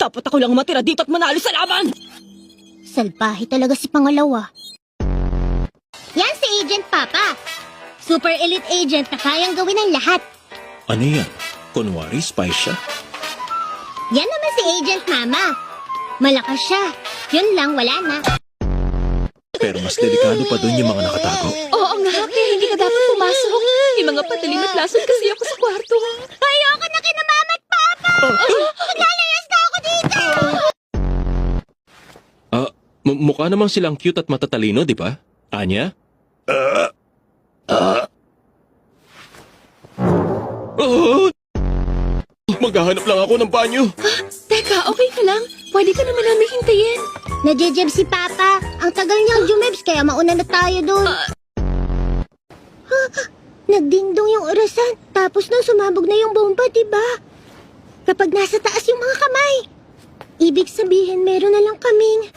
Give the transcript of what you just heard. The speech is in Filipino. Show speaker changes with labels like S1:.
S1: Dapat ako lang matira dito at manalo sa laban!
S2: Salbahe talaga si pangalawa. Yan si Agent Papa. Super elite agent na kayang gawin ang lahat.
S3: Ano yan? Kunwari, spy siya?
S2: Yan naman si Agent Mama. Malakas siya. Yun lang, wala na.
S3: Pero mas delikado pa doon yung mga nakatago.
S1: Oo nga, kaya hindi ka dapat pumasok. May mga padaling at lason kasi ako sa kwarto.
S2: Ayoko na kina Mama at Papa! Maglalayas na ako dito!
S3: Mukha namang silang cute at matatalino, di ba? Anya? Maghahanap lang ako ng banyo.
S1: Teka, okay ka lang? Pwede ka naman namin hintayin.
S2: Nadjejeb si Papa. Ang tagal niyang jumebs kaya mauna na tayo doon. Nagdingdong yung orasan. Tapos nung sumabog na yung bomba, diba? Kapag nasa taas yung mga kamay. Ibig sabihin, meron na lang kaming